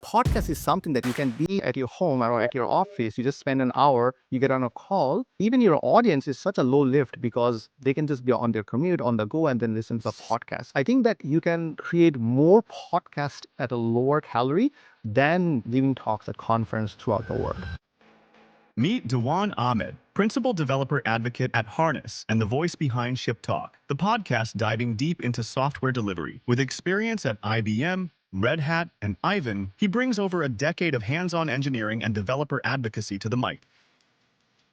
Podcast is something that you can be at your home or at your office. You just spend an hour, you get on a call. Even your audience is such a low lift because they can just be on their commute, on the go, and then listen to a podcast. I think that you can create more podcasts at a lower calorie than giving talks at conference throughout the world. Meet Dewan Ahmed, Principal Developer Advocate at Harness and the voice behind Ship Talk, the podcast diving deep into software delivery. With experience at IBM, Red Hat, and Ivan, he brings over a decade of hands-on engineering and developer advocacy to the mic.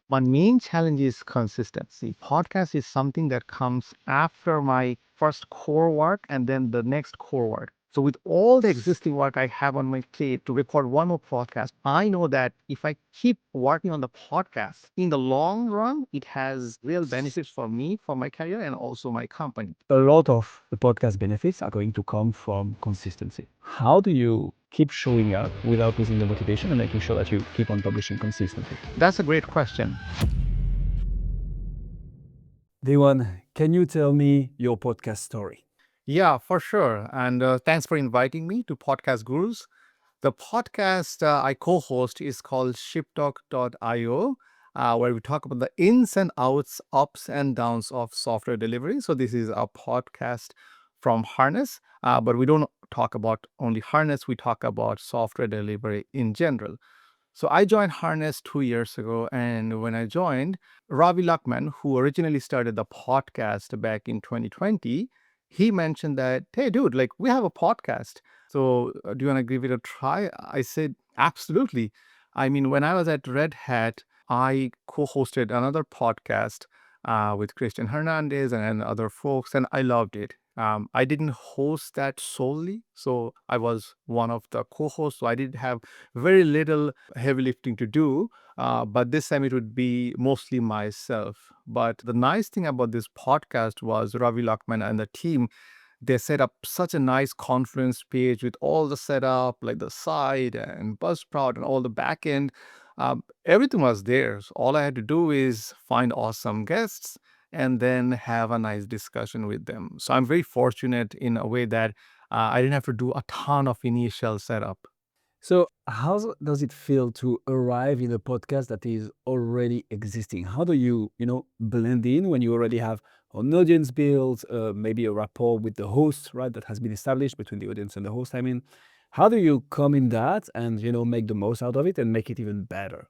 My main challenge is consistency. Podcast is something that comes after my first core work and then the next core work. So with all the existing work I have on my plate to record one more podcast, I know that if I keep working on the podcast, in the long run, it has real benefits for me, for my career, and also my company. A lot of the podcast benefits are going to come from consistency. How do you keep showing up without losing the motivation and making sure that you keep on publishing consistently? That's a great question. Dewan, can you tell me your podcast story? Yeah, for sure. And thanks for inviting me to Podcast Gurus. The podcast I co host is called shiptalk.io, where we talk about the ins and outs, ups and downs of software delivery. So, this is a podcast from Harness, but we don't talk about only Harness, we talk about software delivery in general. So I joined Harness 2 years ago, and when I joined, Ravi Luckman, who originally started the podcast back in 2020, he mentioned that, hey, dude, like we have a podcast. So do you want to give it a try? I said, absolutely. I mean, when I was at Red Hat, I co-hosted another podcast with Christian Hernandez and other folks, and I loved it. I didn't host that solely, so I was one of the co-hosts. So I did have very little heavy lifting to do, but this time it would be mostly myself. But the nice thing about this podcast was Ravi Luckman and the team, they set up such a nice conference page with all the setup, like the site and Buzzsprout and all the backend. Everything was there. So all I had to do is find awesome guests and then have a nice discussion with them. So I'm very fortunate in a way that I didn't have to do a ton of initial setup. So, how does it feel to arrive in a podcast that is already existing? How do you blend in when you already have an audience built, maybe a rapport with the host, right, that has been established between the audience and the host? I mean, how do you come in that and make the most out of it and make it even better?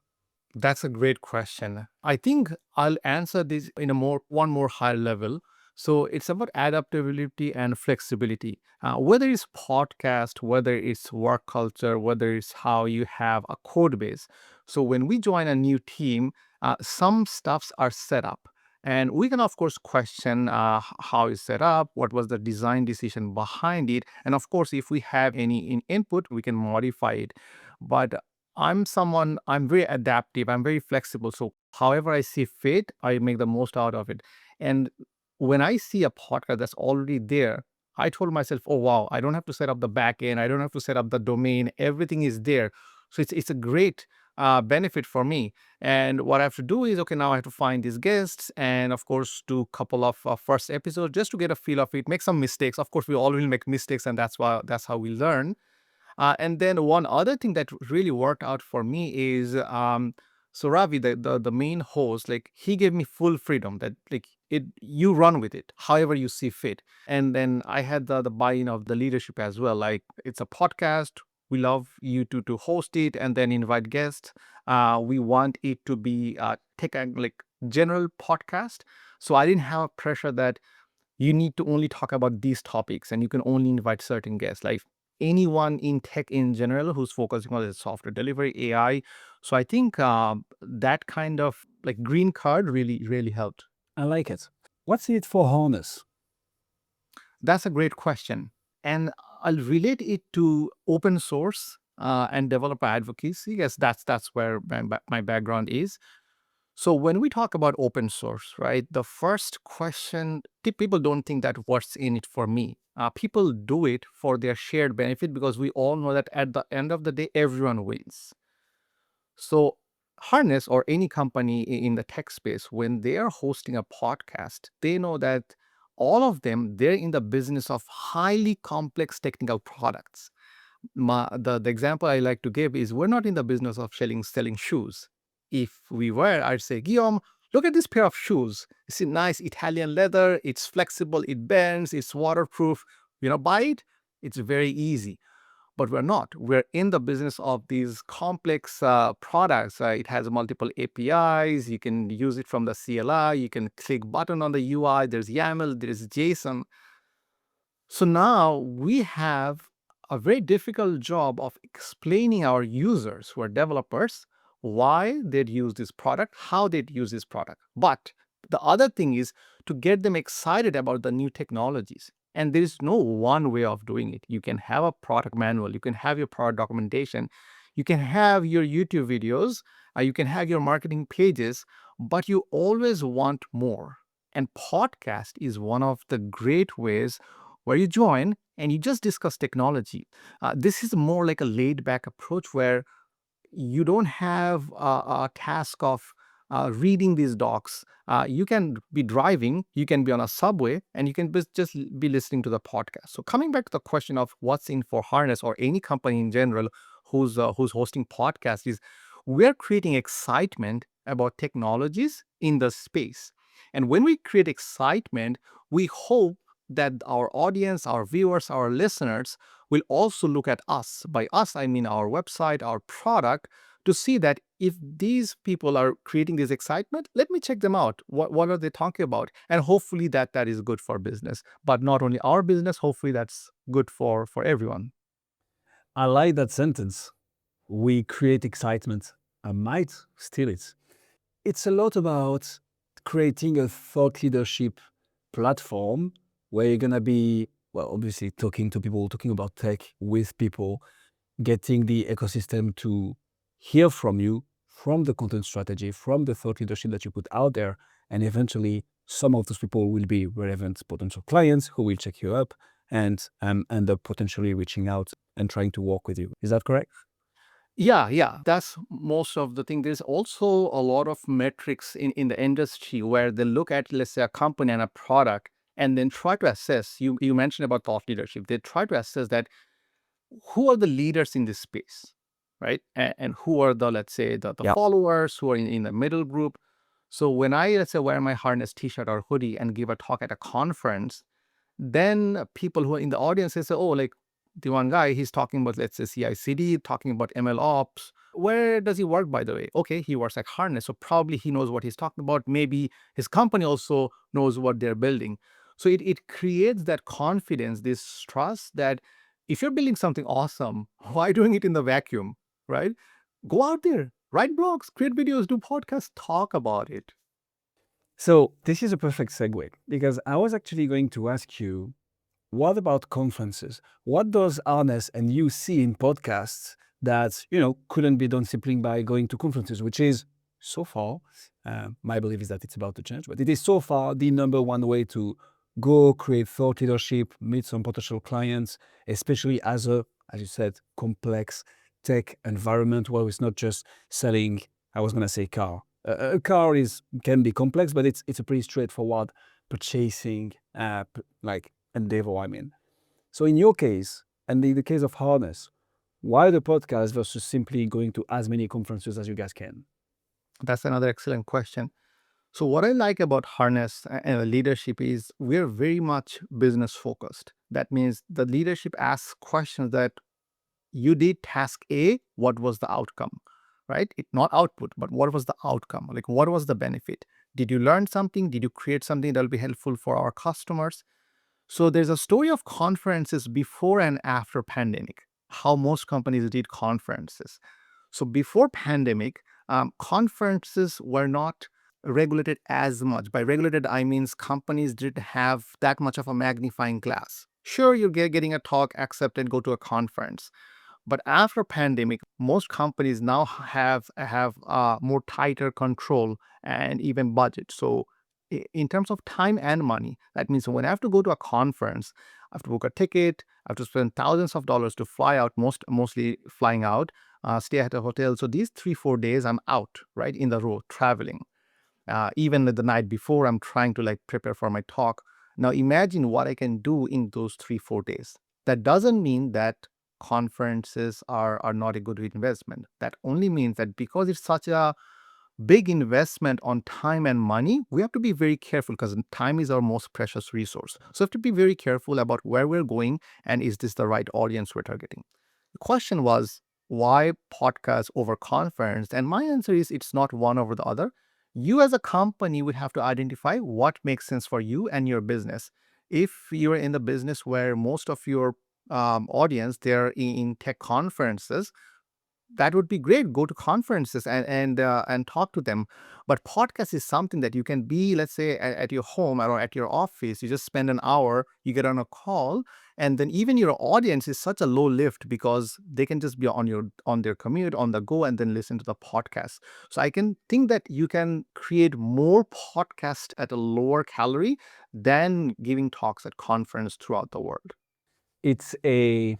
That's a great question. I think I'll answer this in a one more high level. So it's about adaptability and flexibility. Whether it's podcast, whether it's work culture, whether it's how you have a code base. So when we join a new team, some stuffs are set up. And we can, of course, question how it's set up, what was the design decision behind it. And of course, if we have any input, we can modify it. But I'm very adaptive, I'm very flexible. So, however I see fit, I make the most out of it. And when I see a podcast that's already there, I told myself, oh, wow, I don't have to set up the back end, I don't have to set up the domain, everything is there. So, it's a great benefit for me. And what I have to do is, okay, now I have to find these guests and, of course, do a couple of first episodes just to get a feel of it, make some mistakes. Of course, we all will make mistakes, and that's how we learn. And then one other thing that really worked out for me is so Ravi, the main host, like he gave me full freedom that like it you run with it however you see fit. And then I had the buy-in of the leadership as well. Like it's a podcast. We love you to host it and then invite guests. We want it to be tech and like general podcast. So I didn't have pressure that you need to only talk about these topics and you can only invite certain guests. Like anyone in tech in general who's focusing on the software delivery, AI. So I think that kind of like green card really helped. I like it. What's in it for Harness? That's a great question. And I'll relate it to open source and developer advocacy. Yes, that's where my background is. So when we talk about open source, right, the first question, people don't think that what's in it for me. People do it for their shared benefit because we all know that at the end of the day, everyone wins. So Harness or any company in the tech space, when they are hosting a podcast, they know that all of them, they're in the business of highly complex technical products. The example I like to give is we're not in the business of selling shoes. If we were, I'd say, Guillaume, look at this pair of shoes. It's a nice Italian leather. It's flexible. It bends. It's waterproof. Buy it. It's very easy. But we're not. We're in the business of these complex products. It has multiple APIs. You can use it from the CLI. You can click button on the UI. There's YAML. There's JSON. So now we have a very difficult job of explaining our users who are developers why they'd use this product, how they'd use this product. But the other thing is to get them excited about the new technologies. And there is no one way of doing it. You can have a product manual, you can have your product documentation, you can have your YouTube videos, you can have your marketing pages, but you always want more. And podcast is one of the great ways where you join and you just discuss technology. This is more like a laid back approach where you don't have a task of reading these docs. You can be driving, you can be on a subway, and you can just be listening to the podcast. So coming back to the question of what's in for Harness or any company in general who's hosting podcasts is we're creating excitement about technologies in the space. And when we create excitement, we hope that our audience, our viewers, our listeners will also look at us. By us, I mean our website, our product, to see that if these people are creating this excitement, let me check them out. What are they talking about? And hopefully that is good for business. But not only our business, hopefully that's good for everyone. I like that sentence. We create excitement. I might steal it. It's a lot about creating a thought leadership platform where you're going to be, well, obviously talking to people, talking about tech with people, getting the ecosystem to hear from you, from the content strategy, from the thought leadership that you put out there. And eventually, some of those people will be relevant potential clients who will check you up and end up potentially reaching out and trying to work with you. Is that correct? Yeah. That's most of the thing. There's also a lot of metrics in the industry where they look at, let's say, a company and a product and then try to assess. You mentioned about thought leadership. They try to assess that who are the leaders in this space, right? And who are the, let's say, the Yeah. followers who are in the middle group. So when I, let's say, wear my harness t-shirt or hoodie and give a talk at a conference, then people who are in the audience, they say, oh, like the one guy, he's talking about, let's say, CI/CD, talking about ML ops. Where does he work, by the way? Okay, he works at Harness, so probably he knows what he's talking about. Maybe his company also knows what they're building. So it creates that confidence, this trust that if you're building something awesome, why doing it in the vacuum, right? Go out there, write blogs, create videos, do podcasts, talk about it. So this is a perfect segue because I was actually going to ask you, what about conferences? What does Arnes and you see in podcasts that couldn't be done simply by going to conferences, which is so far, my belief is that it's about to change, but it is so far the number one way to go create thought leadership, meet some potential clients, especially as you said, complex tech environment where it's not just selling. I was going to say car. A car can be complex, but it's a pretty straightforward purchasing like endeavor, I mean. So in your case, and in the case of Harness, why the podcast versus simply going to as many conferences as you guys can? That's another excellent question. So what I like about Harness and leadership is we're very much business focused. That means the leadership asks questions that you did task A, what was the outcome, right? It not output, but what was the outcome? Like what was the benefit? Did you learn something? Did you create something that will be helpful for our customers? So there's a story of conferences before and after pandemic, how most companies did conferences. So before pandemic, conferences were not regulated as much. By regulated, I means companies didn't have that much of a magnifying glass. Sure, you're getting a talk, accept and go to a conference. But after pandemic, most companies now have more tighter control and even budget. So in terms of time and money, that means when I have to go to a conference, I have to book a ticket, I have to spend thousands of dollars to fly out, mostly flying out, stay at a hotel. So these 3-4 days, I'm out, right, in the road, traveling. Even the night before, I'm trying to like prepare for my talk. Now imagine what I can do in those 3-4 days. That doesn't mean that conferences are not a good investment. That only means that because it's such a big investment on time and money, we have to be very careful because time is our most precious resource. So we have to be very careful about where we're going and is this the right audience we're targeting. The question was, why podcast over conference? And my answer is it's not one over the other. You as a company would have to identify what makes sense for you and your business. If you're in the business where most of your audience, they're in tech conferences, that would be great. Go to conferences and talk to them. But podcast is something that you can be, let's say, at your home or at your office. You just spend an hour, you get on a call, and then even your audience is such a low lift because they can just be on their commute, on the go, and then listen to the podcast. So I can think that you can create more podcast at a lower calorie than giving talks at conference throughout the world. It's a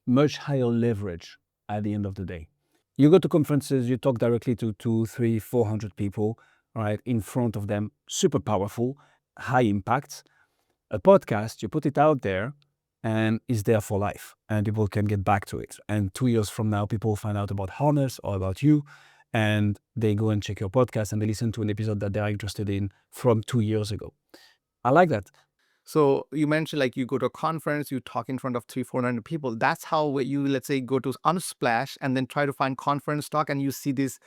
much higher leverage at the end of the day. You go to conferences, you talk directly to 2, 3, 400 people, right, in front of them, super powerful, high impact. A podcast, you put it out there and it's there for life and people can get back to it. And 2 years from now, people find out about Harness or about you and they go and check your podcast and they listen to an episode that they're interested in from 2 years ago. I like that. So you mentioned like you go to a conference, you talk in front of 300-400 people. That's how you, let's say, go to Unsplash and then try to find conference talk and you see these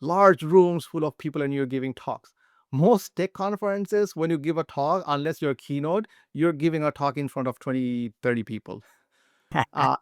large rooms full of people and you're giving talks. Most tech conferences, when you give a talk, unless you're a keynote, you're giving a talk in front of 20-30 people.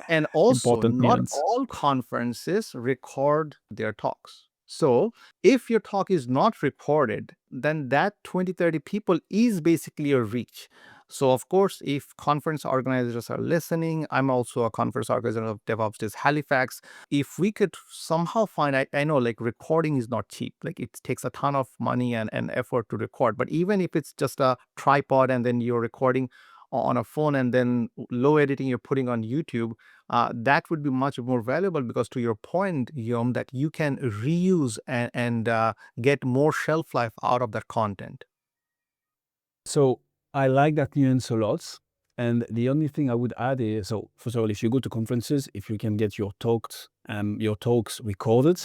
And also, Important not nuance. all conferences record their talks. So, if your talk is not recorded, then that 20-30 people is basically your reach. So, of course, if conference organizers are listening, I'm also a conference organizer of DevOps is Halifax. If we could somehow find, I know like recording is not cheap, like it takes a ton of money and effort to record. But even if it's just a tripod and then you're recording on a phone and then low editing you're putting on YouTube, that would be much more valuable because to your point, Yom, that you can reuse and get more shelf life out of that content. So I like that nuance a lot. And the only thing I would add is, so first of all, if you go to conferences, if you can get your talks recorded,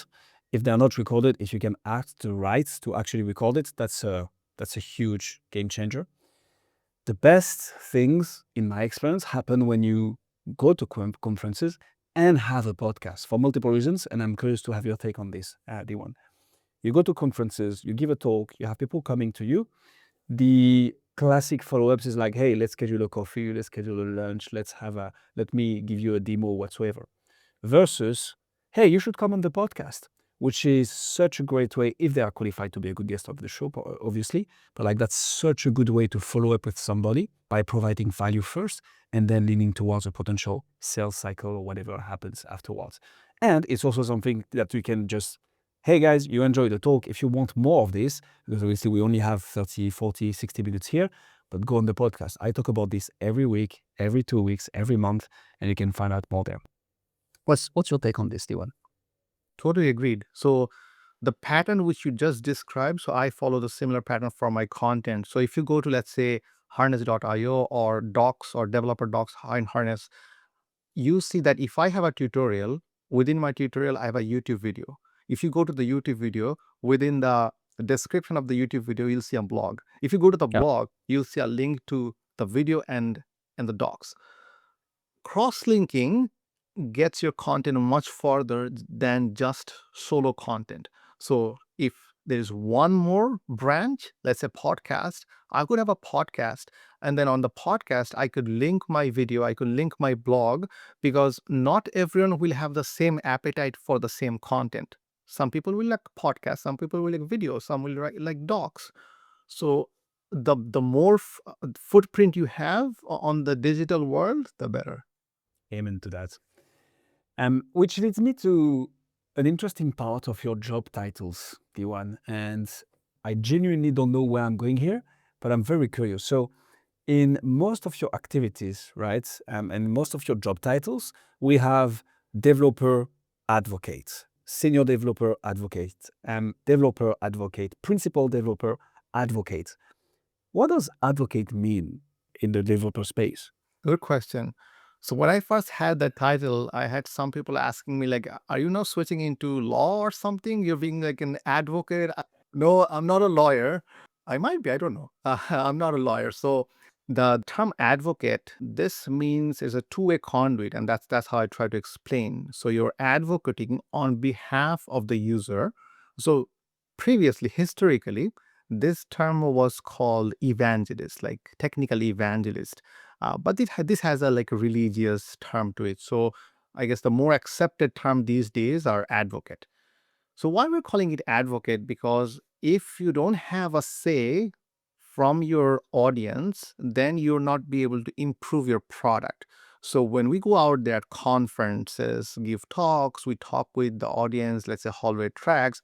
if they're not recorded, if you can ask the rights to actually record it, that's a huge game changer. The best things, in my experience, happen when you go to conferences and have a podcast for multiple reasons. And I'm curious to have your take on this, Dewan. You go to conferences, you give a talk, you have people coming to you. The classic follow-ups is like, hey, let's schedule a coffee, let's schedule a lunch, let me give you a demo whatsoever. Versus, hey, you should come on the podcast, which is such a great way, if they are qualified to be a good guest of the show, obviously, but like that's such a good way to follow up with somebody by providing value first and then leaning towards a potential sales cycle or whatever happens afterwards. And it's also something that we can just, hey guys, you enjoyed the talk. If you want more of this, because obviously we only have 30, 40, 60 minutes here, but go on the podcast. I talk about this every week, every 2 weeks, every month, and you can find out more there. What's your take on this, Diwan? Totally agreed. So the pattern which you just described, so I follow the similar pattern for my content. So if you go to, let's say, harness.io or docs or developer docs in Harness, you see that if I have a tutorial, within my tutorial, I have a YouTube video. If you go to the YouTube video, within the description of the YouTube video, you'll see a blog. If you go to the Yeah. blog, you'll see a link to the video and the docs. Cross-linking gets your content much farther than just solo content. So if there's one more branch, let's say podcast, I could have a podcast. And then on the podcast, I could link my video, I could link my blog, because not everyone will have the same appetite for the same content. Some people will like podcasts, some people will like videos, some will like docs. So the more footprint you have on the digital world, the better. Amen to that. Which leads me to an interesting part of your job titles, Diwan. And I genuinely don't know where I'm going here, but I'm very curious. So, in most of your activities, right, and most of your job titles, we have developer advocate, senior developer advocate, principal developer advocate. What does advocate mean in the developer space? Good question. So when I first had that title, I had some people asking me like, "Are you now switching into law or something? You're being like an advocate?" No, I'm not a lawyer. I might be. I don't know. I'm not a lawyer. So the term advocate, this means is a two-way conduit, and that's how I try to explain. So you're advocating on behalf of the user. So previously, historically, this term was called evangelist, like technical evangelist. But this has a like religious term to it. So I guess the more accepted term these days are advocate. So why we're calling it advocate? Because if you don't have a say from your audience, then you'll not be able to improve your product. So when we go out there at conferences, give talks, we talk with the audience, let's say hallway tracks,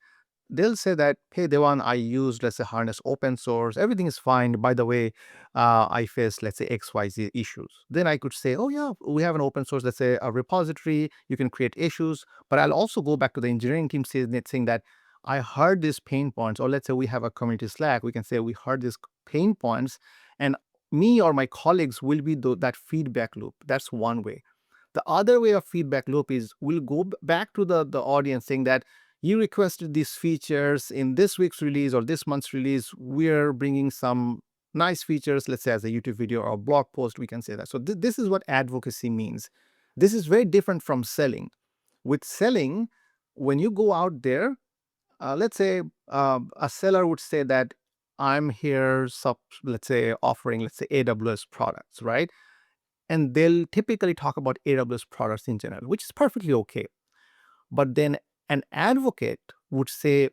they'll say that, hey, Dewan, I used, let's say, harness open source. Everything is fine. By the way, I face, let's say, XYZ issues. Then I could say, oh, yeah, we have an open source, let's say, a repository. You can create issues. But I'll also go back to the engineering team saying that I heard these pain points. Or let's say we have a community Slack. We can say we heard these pain points. And me or my colleagues will be that feedback loop. That's one way. The other way of feedback loop is we'll go back to the audience saying that you requested these features in this week's release or this month's release. We're bringing some nice features, let's say as a YouTube video or a blog post, we can say that. So this is what advocacy means. This is very different from selling. With selling, when you go out there, let's say a seller would say that I'm here, let's say offering, let's say AWS products, right? And they'll typically talk about AWS products in general, which is perfectly okay. But then an advocate would say,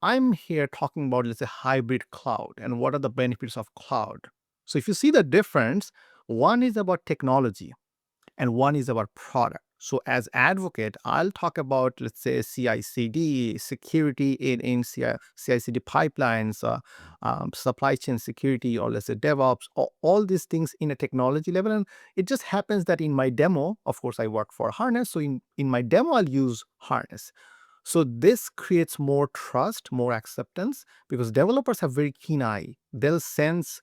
I'm here talking about, let's say, hybrid cloud and what are the benefits of cloud. So if you see the difference, one is about technology and one is about product. So as advocate, I'll talk about, let's say, CI/CD, security in CI/CD pipelines, supply chain security, or let's say DevOps, all these things in a technology level. And it just happens that in my demo, of course, I work for Harness. So in my demo, I'll use Harness. So this creates more trust, more acceptance, because developers have very keen eye. They'll sense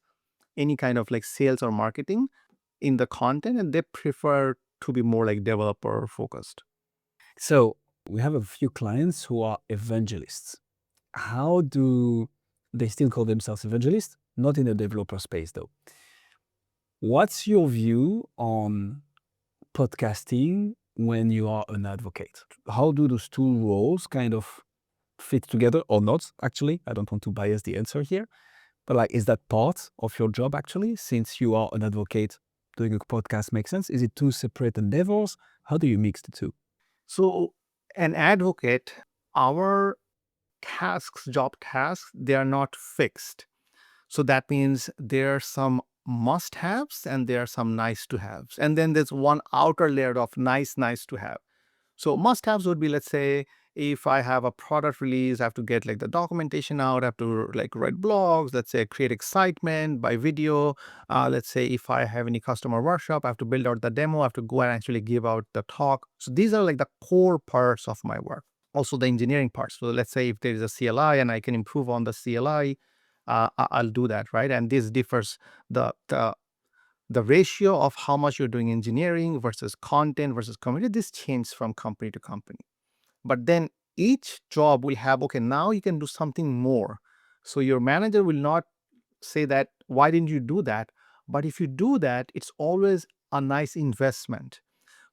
any kind of like sales or marketing in the content, and they prefer to be more like developer focused. So we have a few clients who are evangelists. How do they still call themselves evangelists? Not in the developer space, though. What's your view on podcasting when you are an advocate? How do those two roles kind of fit together or not? Actually, I don't want to bias the answer here, but like, is that part of your job actually? Since you are an advocate, doing a podcast makes sense. Is it two separate endeavors? How do you mix the two? So an advocate, our job tasks, they are not fixed. So that means there are some must haves and there are some nice to haves. And then there's one outer layer of nice to have. So must-haves would be, let's say, if I have a product release, I have to get like the documentation out, I have to like write blogs, let's say create excitement by video. Let's say if I have any customer workshop, I have to build out the demo, I have to go and actually give out the talk. So these are like the core parts of my work. Also the engineering parts. So let's say if there is a CLI and I can improve on the CLI, I'll do that, right? And this differs the ratio of how much you're doing engineering versus content versus community, this changes from company to company. But then each job will have, okay, now you can do something more. So your manager will not say that, why didn't you do that? But if you do that, it's always a nice investment.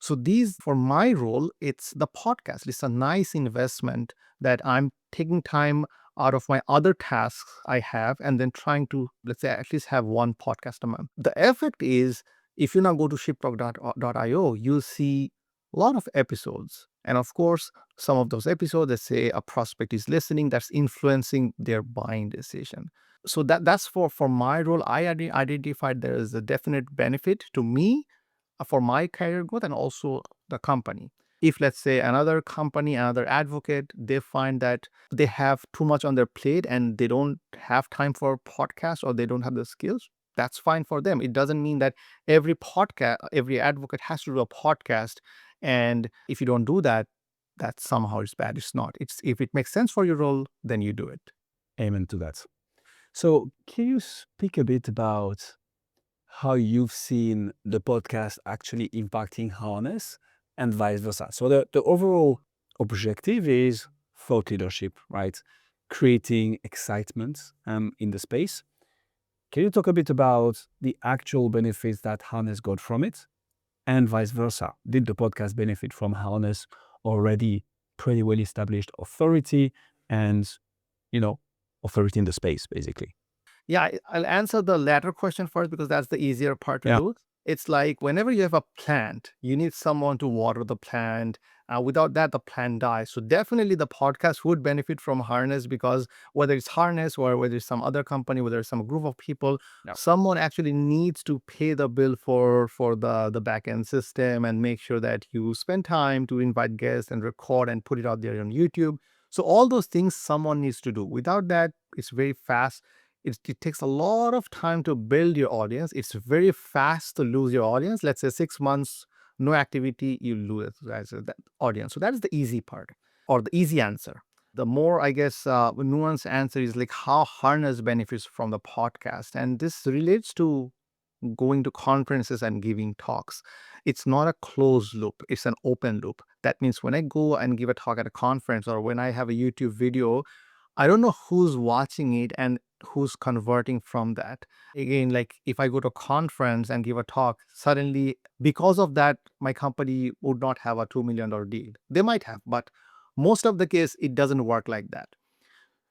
So these, for my role, it's the podcast. It's a nice investment that I'm taking time out of my other tasks I have and then trying to, let's say, at least have one podcast a month. The effect is, if you now go to shiptalk.io, you'll see a lot of episodes. And of course, some of those episodes, let's say a prospect is listening, that's influencing their buying decision. So that's for my role. I identified there is a definite benefit to me for my career growth and also the company. If let's say another company, another advocate, they find that they have too much on their plate and they don't have time for podcasts or they don't have the skills, that's fine for them. It doesn't mean that every advocate has to do a podcast. And if you don't do that, that somehow is bad. It's not. It's if it makes sense for your role, then you do it. Amen to that. So can you speak a bit about how you've seen the podcast actually impacting harness and vice versa. So the overall objective is thought leadership, right? Creating excitement in the space. Can you talk a bit about the actual benefits that harness got from it and vice versa? Did the podcast benefit from harness already pretty well established authority and, you know, authority in the space, basically? Yeah, I'll answer the latter question first because that's the easier part to Yeah. do. It's like whenever you have a plant, you need someone to water the plant. Without that, the plant dies. So definitely the podcast would benefit from Harness because whether it's Harness or whether it's some other company, whether it's some group of people, Yeah. someone actually needs to pay the bill for the back end system and make sure that you spend time to invite guests and record and put it out there on YouTube. So all those things someone needs to do. Without that, it's very fast. It takes a lot of time to build your audience. It's very fast to lose your audience. Let's say 6 months, no activity, you lose that audience. So that is the easy part or the easy answer. The more, I guess, nuanced answer is like how Harness benefits from the podcast. And this relates to going to conferences and giving talks. It's not a closed loop, it's an open loop. That means when I go and give a talk at a conference or when I have a YouTube video, I don't know who's watching it and who's converting from that. Again, like if I go to a conference and give a talk, suddenly because of that, my company would not have a $2 million deal. They might have, but most of the case, it doesn't work like that.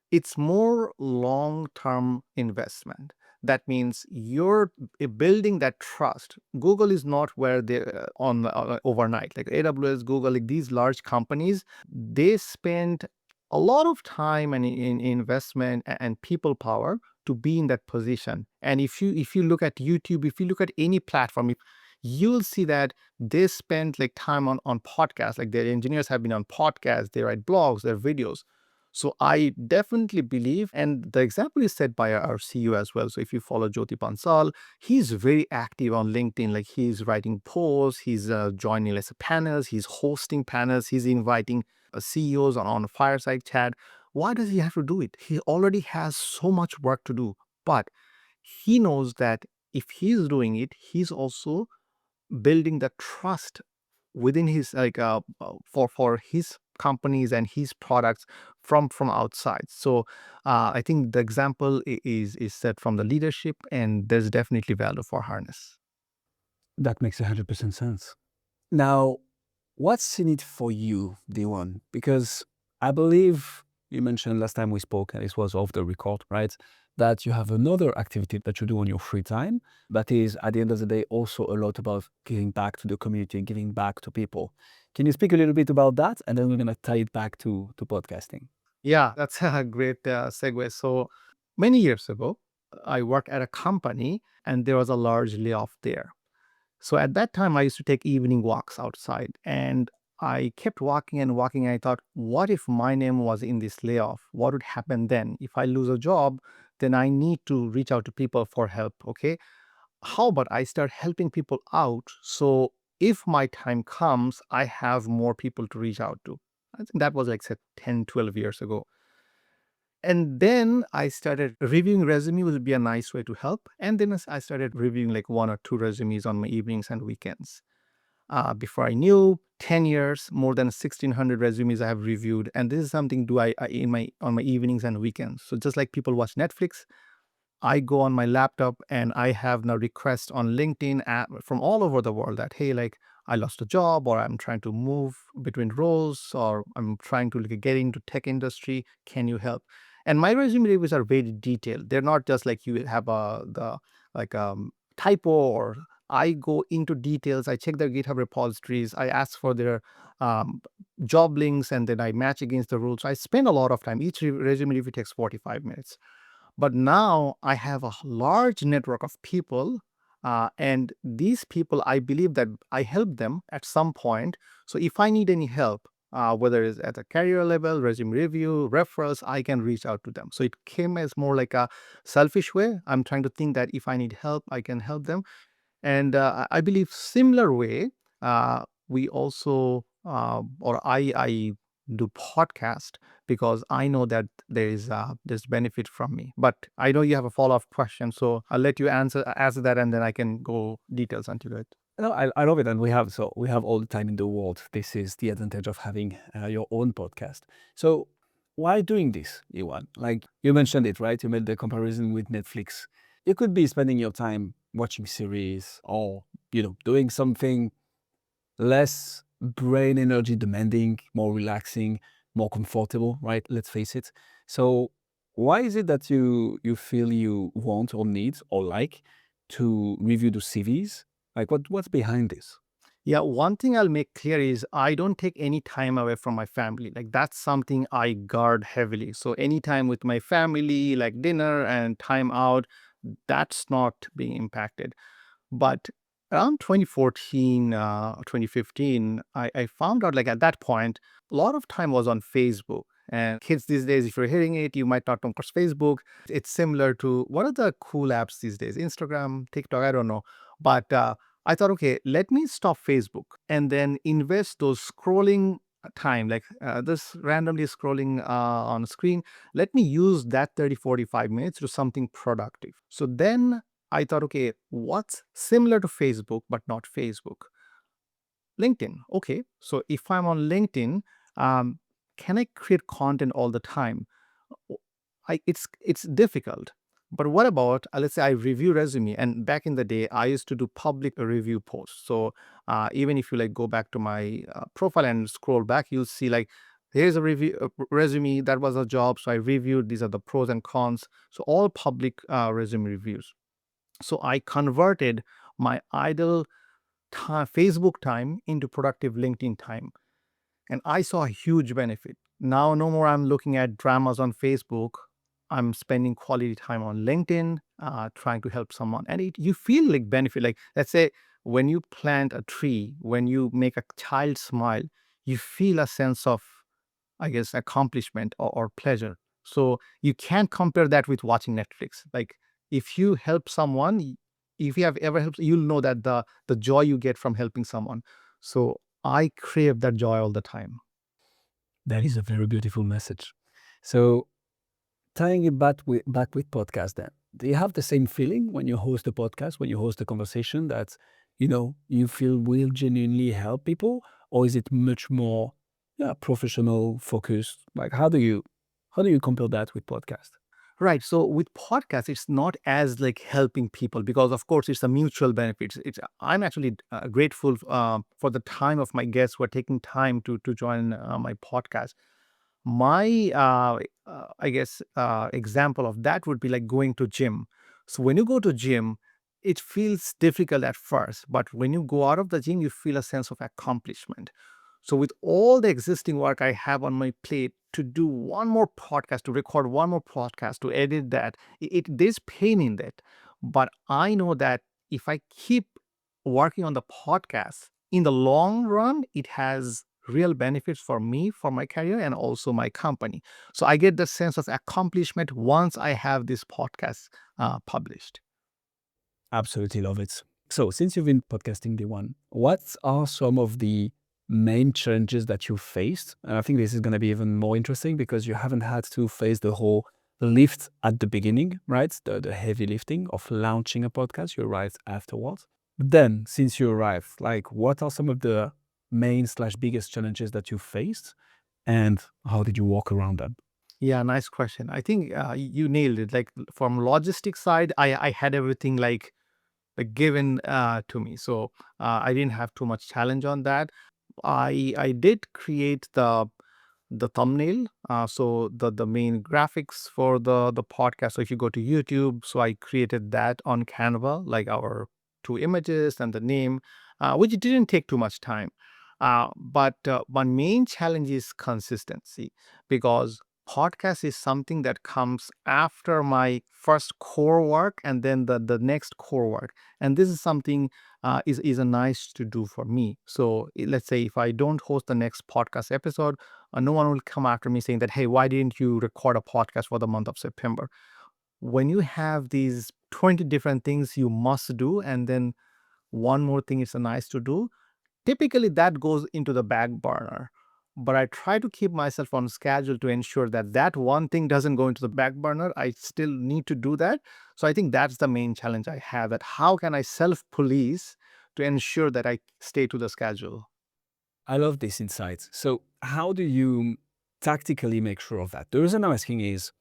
It's more long-term investment. That means you're building that trust. Google is not where they on overnight. Like AWS, Google, like these large companies, they spend a lot of time and in investment and people power to be in that position. And if you look at YouTube, if you look at any platform, you'll see that they spend like time on podcasts. Like their engineers have been on podcasts, they write blogs, their videos. So I definitely believe, and the example is set by our CEO as well. So if you follow Jyoti Bansal, he's very active on LinkedIn. Like he's writing posts, he's joining let's say panels, he's hosting panels, he's inviting CEOs on a fireside chat. Why does he have to do it? He already has so much work to do, but he knows that if he's doing it, he's also building the trust within his for his companies and his products from outside. So I think the example is set from the leadership, and there's definitely value for Harness. That makes 100% sense. Now, what's in it for you, Dewan? Because I believe you mentioned last time we spoke, and this was off the record, right? That you have another activity that you do on your free time that is, at the end of the day, also a lot about giving back to the community, giving back to people. Can you speak a little bit about that? And then we're going to tie it back to podcasting. Yeah, that's a great segue. So many years ago, I worked at a company, and there was a large layoff there. So at that time, I used to take evening walks outside, and I kept walking and walking. And I thought, what if my name was in this layoff? What would happen then? If I lose a job, then I need to reach out to people for help. Okay. How about I start helping people out? So if my time comes, I have more people to reach out to. I think that was like say 10, 12 years ago. And then I started reviewing resume would be a nice way to help. And then I started reviewing like one or two resumes on my evenings and weekends. Before I knew, 10 years, more than 1,600 resumes I have reviewed. And this is something do I in my on my evenings and weekends. So just like people watch Netflix, I go on my laptop and I have now requests on LinkedIn from all over the world that, hey, like I lost a job or I'm trying to move between roles or I'm trying to like, get into tech industry. Can you help? And my resume reviews are very detailed. They're not just like you have the like typo or I go into details. I check their GitHub repositories. I ask for their um, job links and then I match against the rules. So I spend a lot of time. Each resume review takes 45 minutes. But now I have a large network of people, and these people, I believe that I help them at some point. So if I need any help, whether it's at a career level, resume review, referrals, I can reach out to them. So it came as more like a selfish way. I'm trying to think that if I need help, I can help them. And I believe similar way, we also, or I do podcast because I know that there's benefit from me. But I know you have a follow-up question, so I'll let you answer that, and then I can go details into it. No, I love it, and we have all the time in the world. This is the advantage of having your own podcast. So why doing this, Iwan? Like you mentioned it, right? You made the comparison with Netflix. You could be spending your time watching series or doing something less brain energy demanding, more relaxing, more comfortable, right? Let's face it. So why is it that you feel you want or need or like to review the CVs? Like what's behind this? Yeah, one thing I'll make clear is I don't take any time away from my family. Like that's something I guard heavily. So any time with my family, like dinner and time out, that's not being impacted. But around 2014, 2015, I found out like at that point, a lot of time was on Facebook. And kids these days, if you're hearing it, you might not know because Facebook. It's similar to what are the cool apps these days? Instagram, TikTok, I don't know. But I thought, okay, let me stop Facebook and then invest those scrolling time, like this randomly scrolling on screen. Let me use that 30, 45 minutes to something productive. So then I thought, okay, what's similar to Facebook but not Facebook? LinkedIn. Okay, so if I'm on LinkedIn, um, can I create content all the time? O- it's difficult. But what about let's say I review resume, and back in the day I used to do public review posts. So even if you like go back to my profile and scroll back, you'll see like here's a review resume that was a job. So I reviewed these are the pros and cons. So all public resume reviews. So I converted my idle time, Facebook time into productive LinkedIn time. And I saw a huge benefit. Now, no more I'm looking at dramas on Facebook. I'm spending quality time on LinkedIn, trying to help someone. And you feel like benefit. Like, let's say when you plant a tree, when you make a child smile, you feel a sense of I guess, accomplishment or pleasure. So you can't compare that with watching Netflix. Like if you help someone, if you have ever helped, you'll know that the joy you get from helping someone. So I crave that joy all the time. That is a very beautiful message. So tying it back with podcast then. Do you have the same feeling when you host a podcast, when you host a conversation that, you feel will genuinely help people? Or is it much more professional focused? Like how do you compare that with podcast? Right. So with podcasts, it's not as like helping people because, of course, it's a mutual benefit. It's I'm actually grateful for the time of my guests who are taking time to join my podcast. My I guess example of that would be like going to gym. So when you go to gym, it feels difficult at first, but when you go out of the gym, you feel a sense of accomplishment. So with all the existing work I have on my plate to do one more podcast, to record one more podcast, to edit that, there's pain in that. But I know that if I keep working on the podcast, in the long run, it has real benefits for me, for my career, and also my company. So I get the sense of accomplishment once I have this podcast published. Absolutely love it. So, since you've been podcasting the one, what are some of the main challenges that you faced? And I think this is going to be even more interesting because you haven't had to face the whole lift at the beginning, right? The heavy lifting of launching a podcast. You arrived afterwards. But then, since you arrived, like what are some of the main slash biggest challenges that you faced, and how did you walk around them? Yeah, nice question. I think you nailed it. Like from logistics side, I had everything like given to me, so I didn't have too much challenge on that. I did create the thumbnail, so the main graphics for the podcast. So if you go to YouTube, so I created that on Canva, like our two images and the name, which didn't take too much time. But my main challenge is consistency because podcast is something that comes after my first core work and then the next core work, and this is something is a nice to do for me. So let's say if I don't host the next podcast episode, no one will come after me saying that, hey, why didn't you record a podcast for the month of September? When you have these 20 different things you must do, and then one more thing is a nice to do, typically that goes into the back burner. but I try to keep myself on schedule to ensure that that one thing doesn't go into the back burner. I still need to do that. So I think that's the main challenge I have, that how can I self police to ensure that I stay to the schedule. I love this insight. So, how do you tactically make sure of that? The reason I'm asking is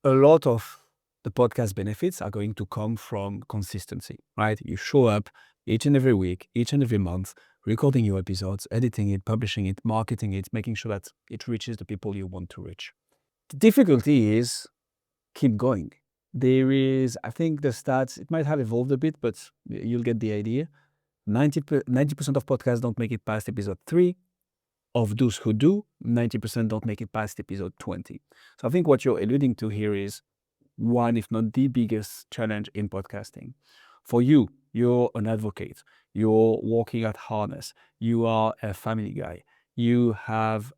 a lot of the podcast benefits are going to come from consistency, right? You show up each and every week, each and every month, recording your episodes, editing it, publishing it, marketing it, making sure that it reaches the people you want to reach. The difficulty is keep going. There is, I think the stats, it might have evolved a bit, but you'll get the idea. 90% of podcasts don't make it past episode 3. Of those who do, 90% don't make it past episode 20. So I think what you're alluding to here is one, if not the biggest challenge in podcasting. For you, you're an advocate, you're working at Harness, you are a family guy, you have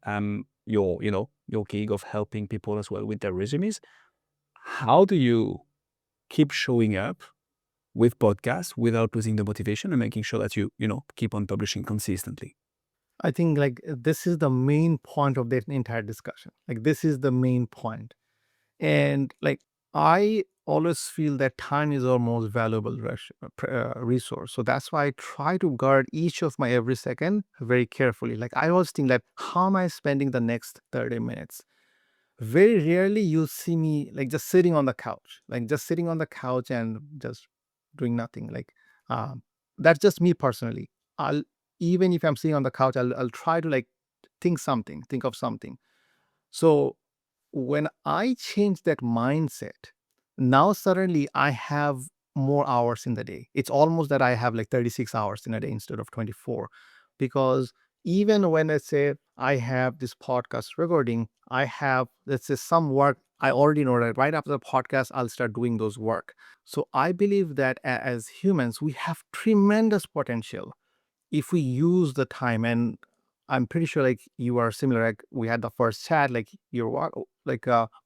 your gig of helping people as well with their resumes. How do you keep showing up with podcasts without losing the motivation and making sure that you keep on publishing consistently? I think like this is the main point of the entire discussion. Like this is the main point. And like I always feel that time is our most valuable resource. So that's why I try to guard each of my every second very carefully. Like I always think like, how am I spending the next 30 minutes? Very rarely you'll see me like just sitting on the couch, like just sitting on the couch and just doing nothing. Like um, that's just me personally. I'll even if I'm sitting on the couch, I'll try to like think of something. So when I change that mindset, now suddenly I have more hours in the day. It's almost that I have like 36 hours in a day instead of 24. Because even when I say I have this podcast recording, I have, let's say, some work. I already know that right after the podcast, I'll start doing those work. So I believe that as humans, we have tremendous potential if we use the time. And I'm pretty sure like you are similar. Like we had the first chat, like you're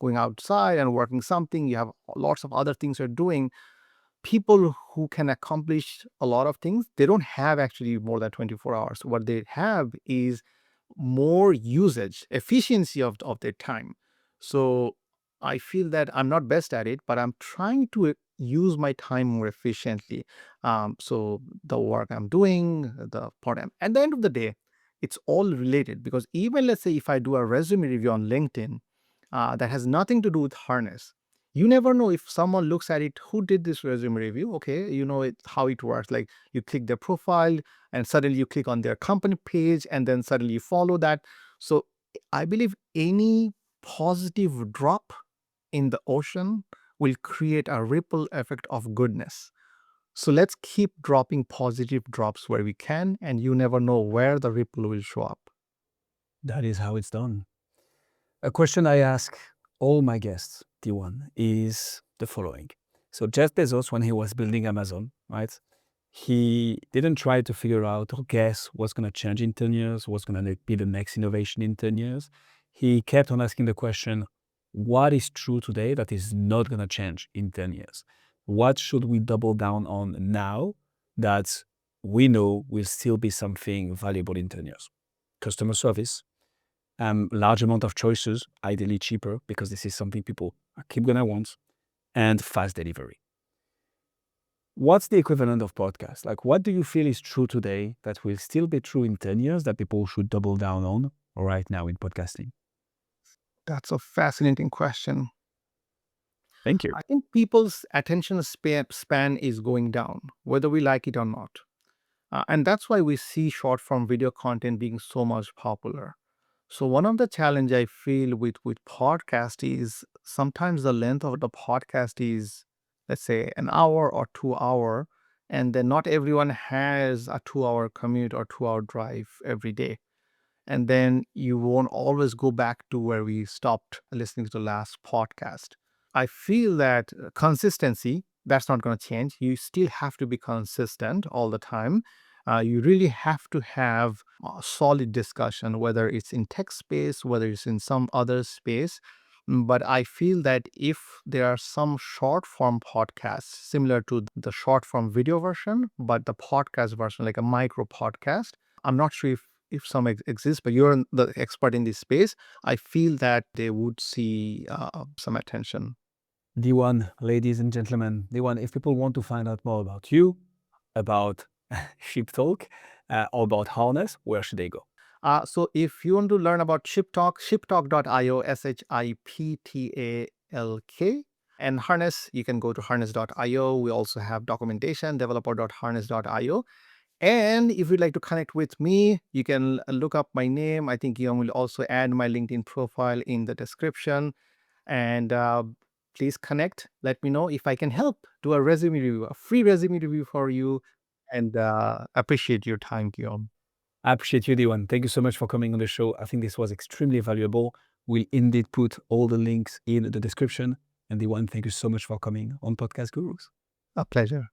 going outside and working something. You have lots of other things you're doing. People who can accomplish a lot of things, they don't have actually more than 24 hours. What they have is more usage, efficiency of their time. So I feel that I'm not best at it, but I'm trying to use my time more efficiently. So the work I'm doing, the part I'm, at the end of the day, it's all related, because even let's say if I do a resume review on LinkedIn, that has nothing to do with harness. You never know if someone looks at it, who did this resume review? Okay, you know it how it works. Like you click their profile, and suddenly you click on their company page, and then suddenly you follow that. So I believe any positive drop in the ocean will create a ripple effect of goodness. So let's keep dropping positive drops where we can, and you never know where the ripple will show up. That is how it's done. A question I ask all my guests, T1, is the following. So Jeff Bezos, when he was building Amazon, right, he didn't try to figure out or guess what's going to change in 10 years, what's going to be the next innovation in 10 years. He kept on asking the question, what is true today that is not going to change in 10 years? What should we double down on now that we know will still be something valuable in 10 years? Customer service, large amount of choices, ideally cheaper, because this is something people keep gonna want, and fast delivery. What's the equivalent of podcast? Like, what do you feel is true today that will still be true in 10 years that people should double down on right now in podcasting? That's a fascinating question. Thank you. I think people's attention span is going down, whether we like it or not. And that's why we see short form video content being so much popular. So one of the challenge I feel with podcast is sometimes the length of the podcast is, let's say, an hour or 2 hour, and then not everyone has a 2 hour commute or 2 hour drive every day. And then you won't always go back to where we stopped listening to the last podcast. I feel that consistency, that's not going to change. You still have to be consistent all the time. You really have to have a solid discussion, whether it's in tech space, whether it's in some other space. But I feel that if there are some short form podcasts similar to the short form video version, but the podcast version, like a micro podcast, I'm not sure if if some exist, but you're the expert in this space, I feel that they would see some attention. Dewan, ladies and gentlemen, Dewan, if people want to find out more about you, about Sheep Talk, or about Harness, where should they go? So if you want to learn about ShipTalk, shiptalk.io, SHIPTALK. And Harness, you can go to harness.io. We also have documentation, developer.harness.io. And if you'd like to connect with me, you can look up my name. I think Guillaume will also add my LinkedIn profile in the description. And please connect. Let me know if I can help. Do a resume review, a free resume review for you. And appreciate your time, Guillaume. I appreciate you, Dewan. Thank you so much for coming on the show. I think this was extremely valuable. We'll indeed put all the links in the description. And Dewan, thank you so much for coming on Podcast Gurus. A pleasure.